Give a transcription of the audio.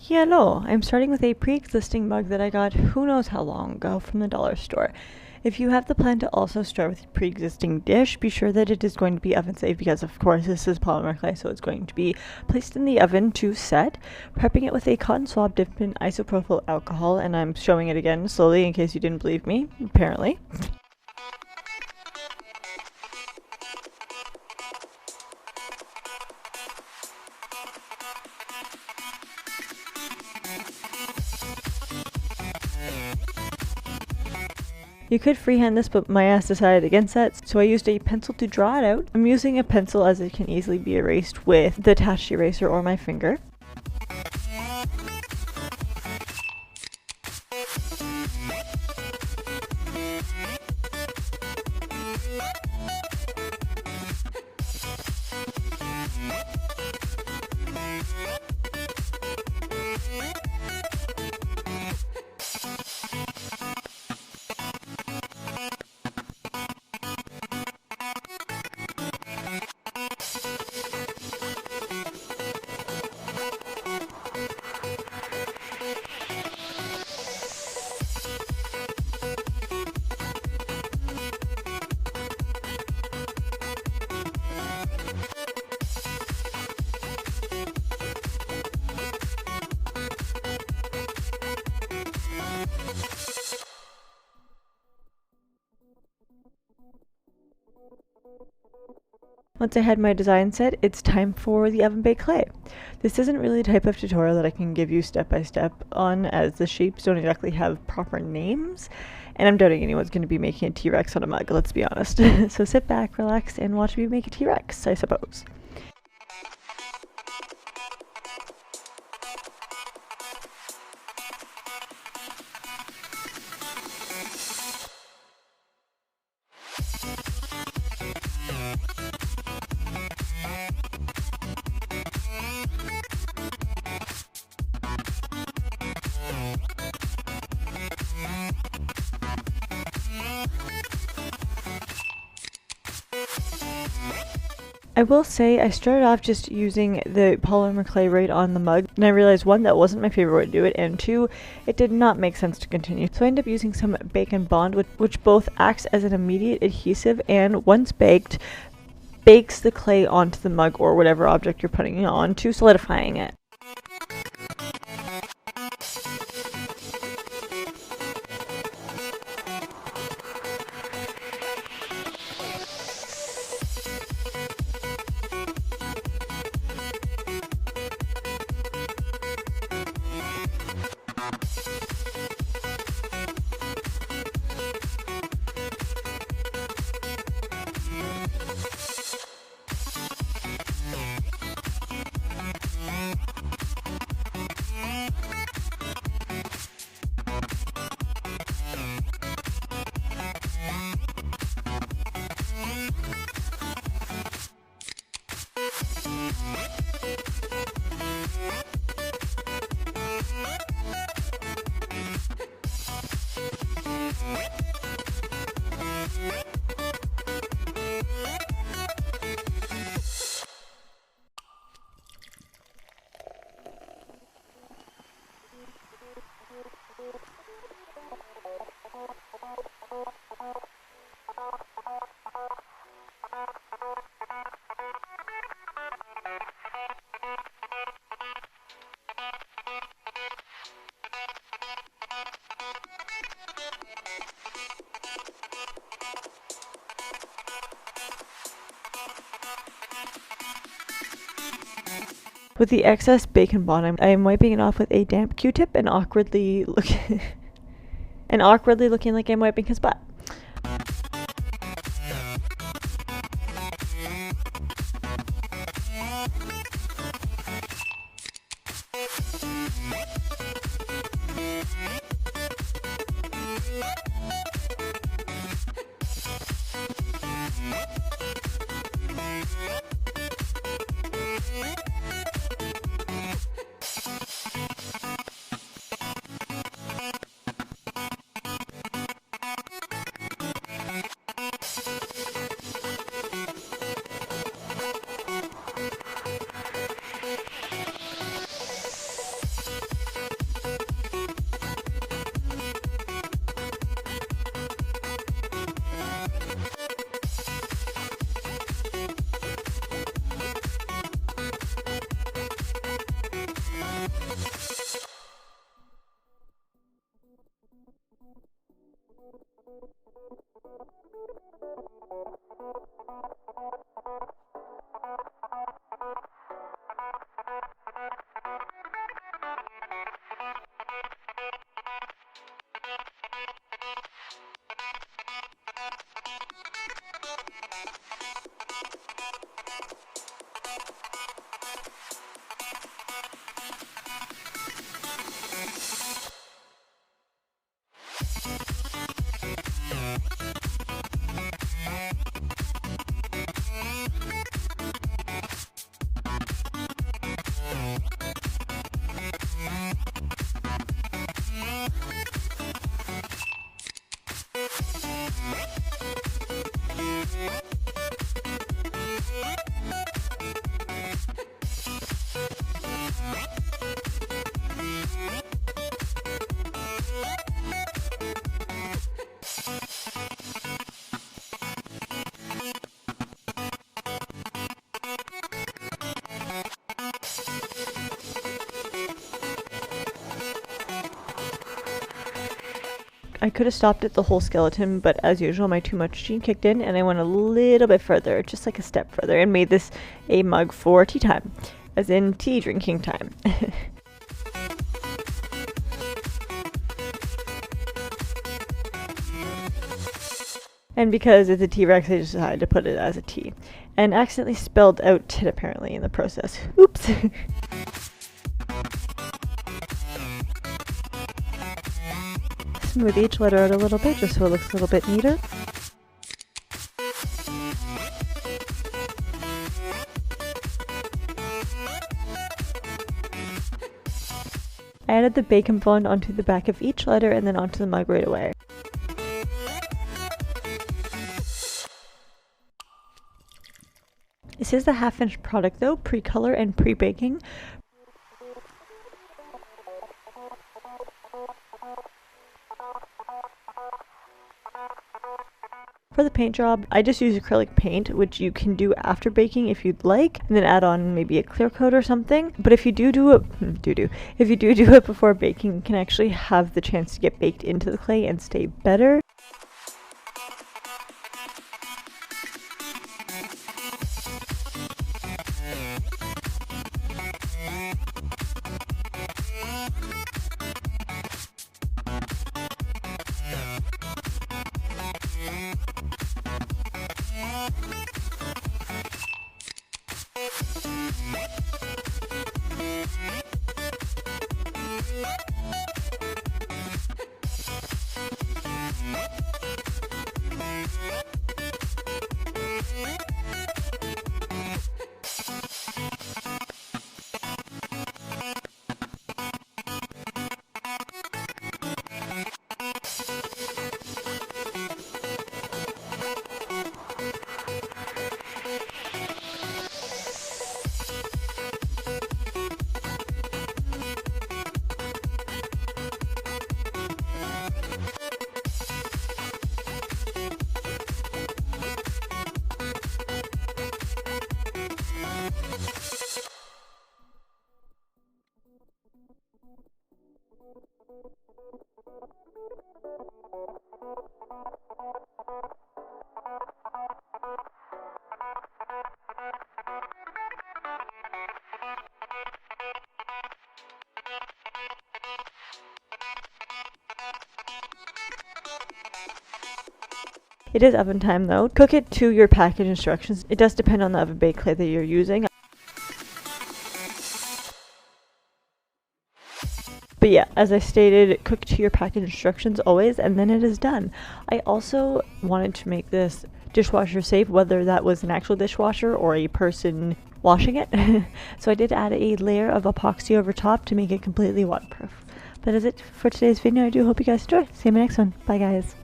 Hello, I'm starting with a pre-existing mug that I got who knows how long ago from the dollar store. If you have the plan to also start with a pre-existing dish, be sure that it is going to be oven safe because of course this is polymer clay, so it's going to be placed in the oven to set. Prepping it with a cotton swab dipped in isopropyl alcohol, and I'm showing it again slowly in case you didn't believe me, apparently. You could freehand this, but my ass decided against that, so I used a pencil to draw it out. I'm using a pencil as it can easily be erased with the attached eraser or my finger. Once I had my design set, it's time for the oven baked clay. This isn't really the type of tutorial that I can give you step by step on, as the shapes don't exactly have proper names, and I'm doubting anyone's going to be making a T-Rex on a mug, let's be honest. So sit back, relax, and watch me make a T-Rex, I suppose. I will say I started off just using the polymer clay right on the mug, and I realized one, that wasn't my favorite way to do it, and two, it did not make sense to continue. So I ended up using some Bacon Bond, which both acts as an immediate adhesive and, once baked, bakes the clay onto the mug or whatever object you're putting it onto, solidifying it. With the excess Bacon Bond, I am wiping it off with a damp Q-tip and awkwardly looking like I'm wiping his butt. I could have stopped at the whole skeleton, but as usual, my too much gene kicked in, and I went a little bit further, just like a step further, and made this a mug for tea time, as in tea drinking time. And because it's a T-Rex, I just decided to put it as a T, and accidentally spelled out tit apparently in the process. Oops! Smooth each letter out a little bit just so it looks a little bit neater. I added the bacon font onto the back of each letter and then onto the mug right away. This is the half-inch product though, pre-color and pre-baking. For the paint job, I just use acrylic paint, which you can do after baking if you'd like, and then add on maybe a clear coat or something. But if you do it before baking, you can actually have the chance to get baked into the clay and stay better. It is oven time though. Cook it to your package instructions. It does depend on the oven baked clay that you're using. But yeah, as I stated, cook to your package instructions always, and then it is done. I also wanted to make this dishwasher safe, whether that was an actual dishwasher or a person washing it. So I did add a layer of epoxy over top to make it completely waterproof. That is it for today's video. I do hope you guys enjoyed. See you in my next one. Bye guys.